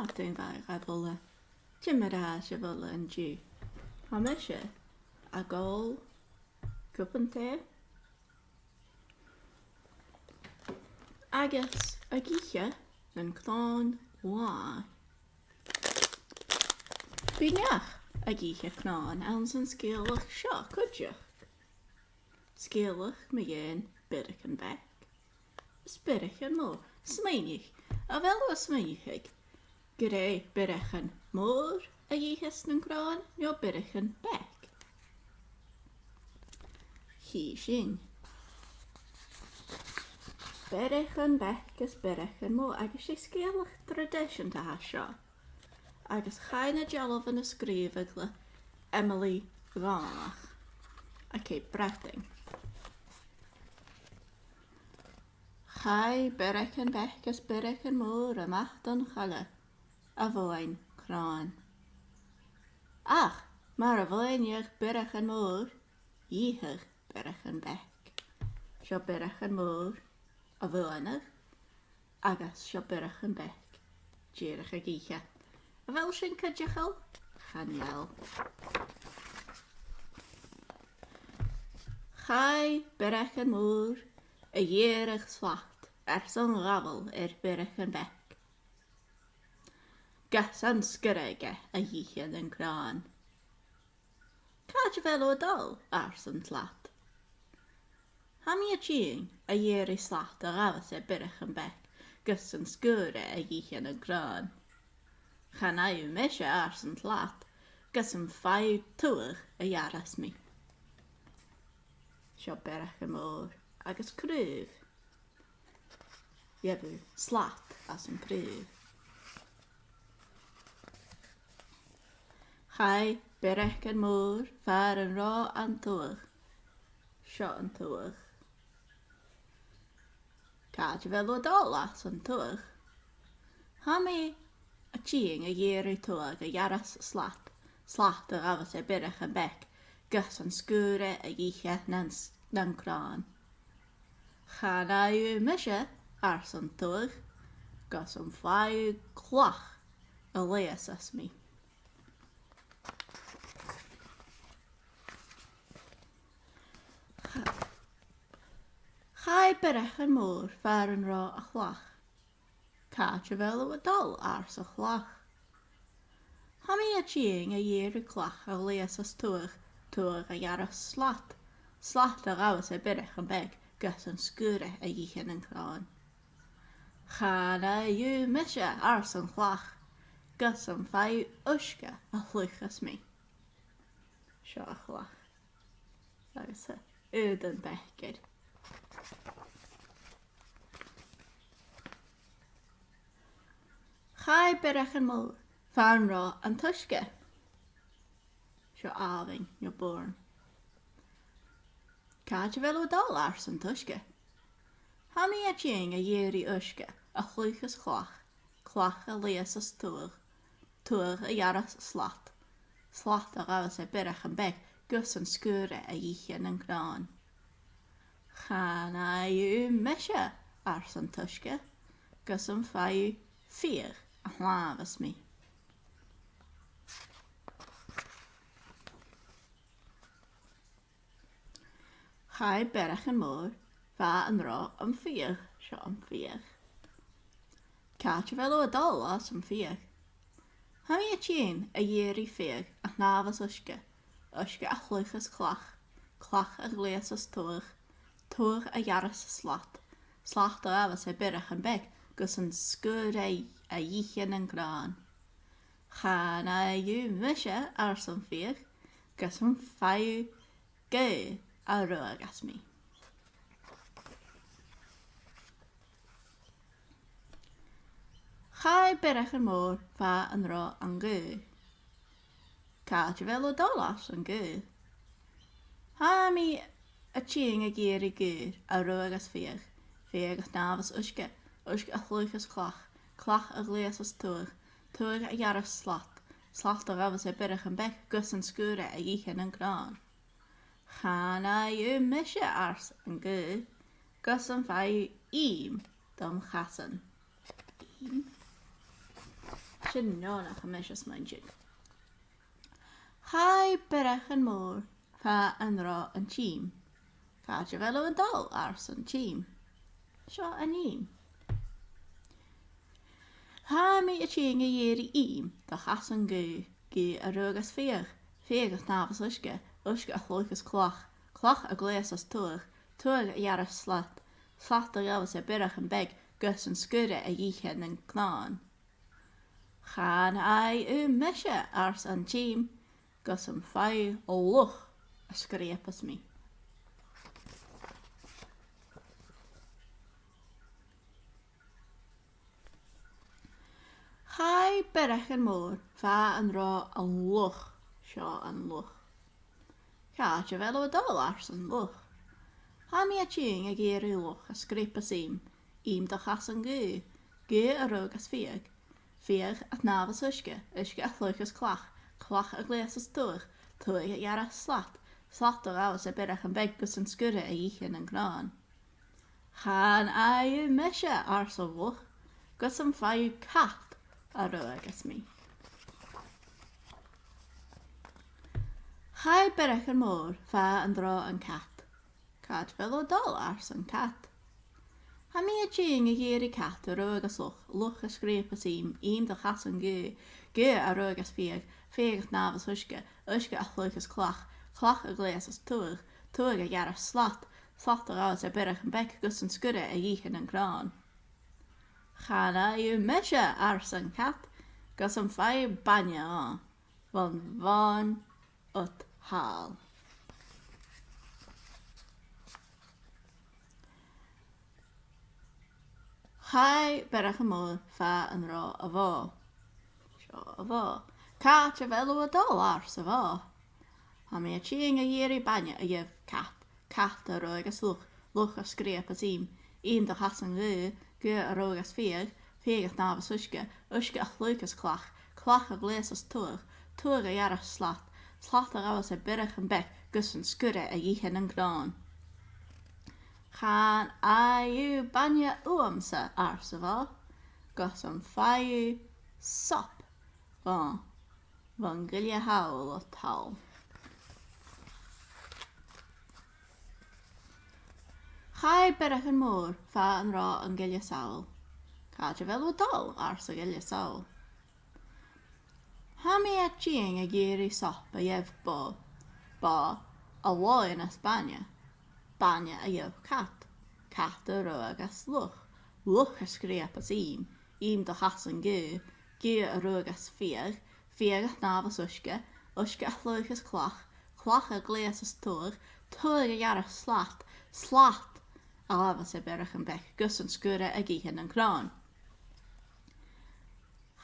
Martin var volle. Timmerage volle en ju. Hamesje. A goal. Kuppente. Agus a giche een clán wa. Bineach a giche clán aan zijn skeelig seo kudje. Skeelig me geen biddichen bek. Spiddichen mo, smeinig, a wel was smeinig. Grey biddichen moor a giches een clán, jo biddichen bek. Hiesing. Biddichen bek is biddichen mo, agus is skeelig tradition te ha seo. Agus chaine jello van de schreevigle Emily Vanach. A keep bretting. Chai biddichen bek is biddichen moor a machtan challe. A voin kraan. Ach, maar a voin jech biddichen moor. Jicher biddichen bek. Sjo biddichen moor. A voinig. Agus sjo biddichen bek. Jerig a giche. Wel sin kudjechel? Geniaal. Chai biddichen moor. A jerig slacht. Zo'n rabbel biddichen bek. Gas an skurrige a jichen en kraan. Kaatje wel o dal zo'n slacht. Ham je tjing a jerig slacht a rabbes biddichen bek. Gas an skurre a jichen en kraan. Gaan na je mesje zo'n slacht. Gas een 5 toer a jaras mi. Sjo biddichen moor. Agus kruv. Jebu slacht as een kruv. Chai biddichen moor vaar een ra an toer. Sjo an toer. Kaatje wel o dal as een toer. Hami a tjing a jeri toer a jaras slacht. Slacht a avas biddichen bek. Gus an skure a jiche nan kraan. Ga na je misje zo'n toer. Gus een 5 klach a lees as mi. Chai biddichen moor vaar een ra a chlach. Kaatje wel o dal so chlach. Hami a tjing a jeri klach a lees as toer. Toer a jaras slacht. Slacht a raus biddichen bek. Gus een skure a jichen en kraan. Ga na je misje zo'n chlach. Gus een 5 uske a chluch as mi. Sjo a chlach. Agus uden bekker. Chai biddichen moor. Vaar ra an tuske. Sjo aving jo born. Kaatje wel o dal zo'n tuske. Hami a tjing a jeri uske. A chluchas chlach. Chlach a lees as toer. Toer a jaras slacht. Slacht a raus biddichen bek. Gus een skure a jichen en kraan. Ga na je mesje zo'n tuske. Gus een 4 a hlaves mi. Chai biddichen moor. Va een ra een 4. Sjo een 4. Kaatje wel o dal as een 4. Hami a tjing a jeri 4 a hlaves uske. Uske a chluchas chlach. Chlach a lees as toer. Toer a jaras slacht. Slacht a avas biddichen bek. Gus een skure a jichen en kraan. Ga na je misje zo'n 4. Gus een 5 ge a rug as mi. Chai biddichen moor va een ra an ge. Kaatje wel o dal as een ge. Hami a tjing a geri ge a rug as 4. 4 as navas uske. Uske a chluchas chlach. Chlach a lees as toer. Toer a jaras slacht. Slacht a ravas biddichen bek. Gus een skure a jichen en kraan. Ga na je misje een ge. Gus een 5 iem. Dan gassen. Iem. sin nónach a mis is muintig. Chai Biorachan mór fa an rá an tím. Cáte bhfuil an dal ars an tím. Seo aním. Ha mi a tíng a dhéri ím da chas an gú a rugas féag náfas uisce a chlóchas cloch a gléas as tuag a dhearras slat a gabhas a Biorachan beag gus an scure a dhíchen an cnáin. Chan ai meise ars an tím gus an fai ó luch a scrépas mi. Chai Biorachan mór fa an rá an luch, seo an luch. Cáte bhfuil a dal ars an luch. Ha mi a tíng a géirí luch a scrépas ím da chas an gú a rugas féag at náfas uisce a chlóchas cloch a gléasas tuag a dhearras slat a gabhas a Biorachan beag gus an scure a dhíchen an cnáin. Chan ai meise ars an luch gus an fai cat a rugas mi. Chai Biorachan mór fa an rá an cat. Cáte bhfuil a dal ars an cat. Ha mi a tíng a géirí cat a rugas luch a scrépas ím da chas an gú a rugas féag náfas uisce a chlóchas cloch a gléasas tuag a dhearras slat a gabhas a Biorachan beag gus an scure a dhíchen an cnáin. Chana meise ars an cat gus an fai banne á van ut hál. Chai Biorachan mór fa an rá a bhá. Seo a bhá. Cáte bhfuil a dal ars a bhá. Ha mi a tíng a dhéirí banne a dhéh cat a rugas luch a scrépas ím da chas an gú a rugas féag náfas uisce a chlóchas cloch a gléasas tuag a dhearras slat a gabhas a Biorachan beag gus an scure a dhíchen an cnáin. Chan ai banne uamsa ars a bhá gus an fai sop van gile hawl o tal. Chai Biorachan mór fa an rá an gile sawl. Cáte bhfuil a dal ars a gile sawl. Ha mi a tíng a géirí sop a dhéh ba a bháin as banne a dhéh cat a rugas luch a scrépas ím da chas an gú a rugas féag náfas uisce a chlóchas cloch a gléasas tuag a dhearras slat a gabhas a Biorachan beag gus an scure a dhíchen an cnáin.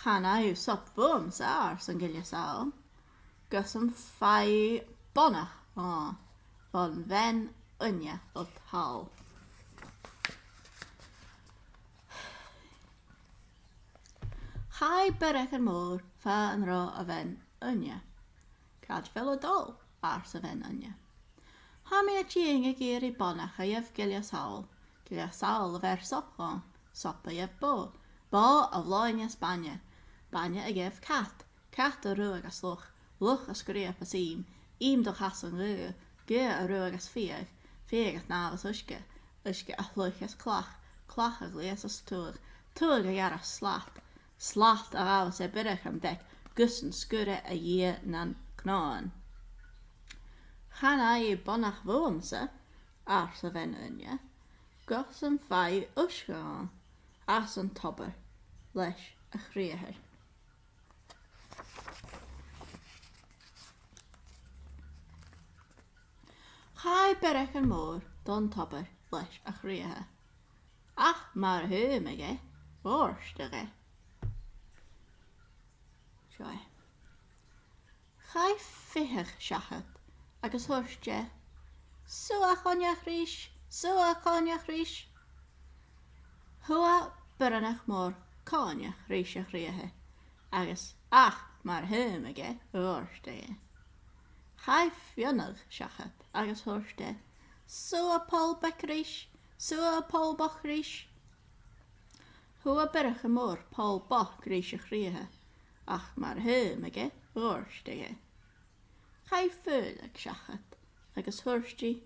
Chana sop bhumsa ars an gile sawl gus an fai bonnach van ven unne ut hál. Chai Biorachan mór fa an rá a ven unne. Cáte bhfuil a dal ars a ven unne. Ha mi a tíng a géirí bonnach a dhéh gile sawl a bheith sop a dhéh ba a bhláin as banne a dhéh cat a rugas luch a scrépas ím da chas an gú a rugas féag náfas uisce a chlóchas cloch a gléasas tuag a dhearras slat a gabhas a Biorachan beag gus an scure a dhíchen an cnáin. Chana bonnach bhuamsa ars a ven unne gus an fai uisce as an tobar leis a chríothar. Chai Biorachan mór don tobar leis a chríothar. Ach mar thuaimige bhórsteige. Seo. Chai fithach seachat agus thuirste sua chonneach rís. Thua Biorachan mór cóneach rís a chríothar agus ach mar thuaimige bhórsteige. Chai fionach seachat agus thuirste sua pólbach rís. Thua Biorachan mór pólbach rís a chríothar ach mar hym ige wrst ige. Chai ffyl ag siachat, agus hwrsti.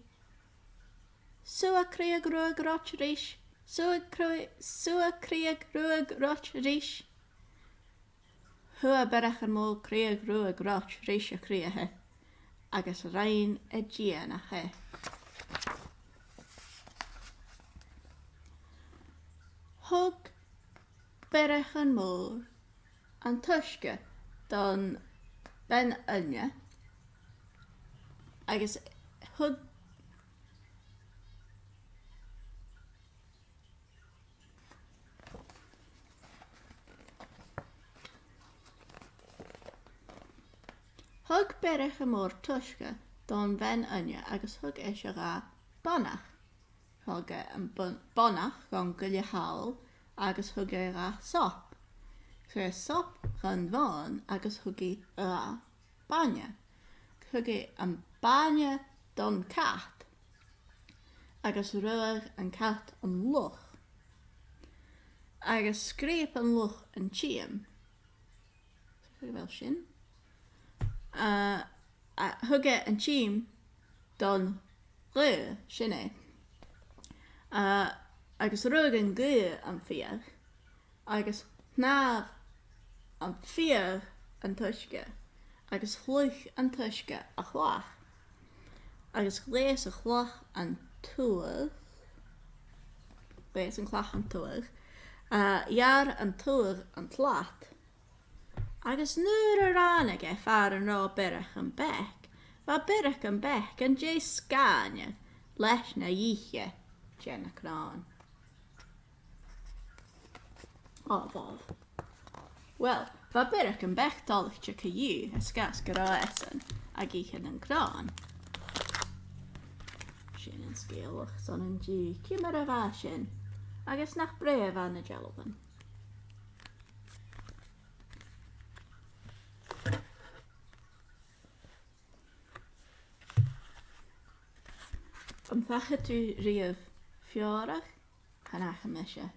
Sua creag rwag roch rish, sua creag rwag roch rish. Hua Biorachan mol creag rwag roch rish a creahe, agus rain e gian a he. Hug Biorachan mol an tuske don ben anya, agus hug Biorachan mol tuske don ben anya, agus hug eisiau ga bonach. Hug an bonach gan gully hawl, agus hug ga sop. So sop gan van, agus huggy a banya. Huggy an banya don cat, agus ruag an cat an luch. Agus scrape an luch an chiem. So wel sin. Hugge an chiem don ru sinne. Agus ruag an gu an fiach. Agus nav an fiach an tuske. Agus chluch an tuske a chlach. Agus glees a chlach an tuach. Glees an chlach an tuach. Jaar an tuach an tlat. Agus nuair a ránige far an rá Biorachan bec, va Biorachan bec an dé scaine leis na dhíche Jenna crán. Bob. Well, va Biorachan bec dalachte caú a sgas gorá esan a gíchan an crán. Sin an scéalach son an dí cimar a bha sin, agus nach bref an na gelban. Am facha tú riamh fiorach hanacha meise.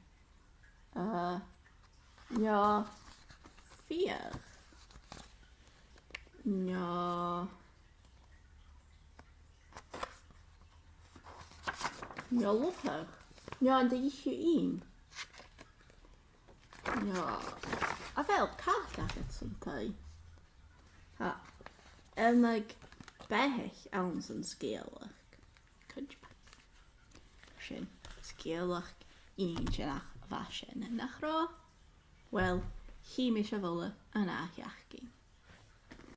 Ja fiach. Ja luchach. Ja an de isju een. Ja. A fel cat agad sometime. Ha. Emig bech ans an scéalach. Sin scéalach een sinach bha sin nach rá. Well, hí me se bhla an átheachcí.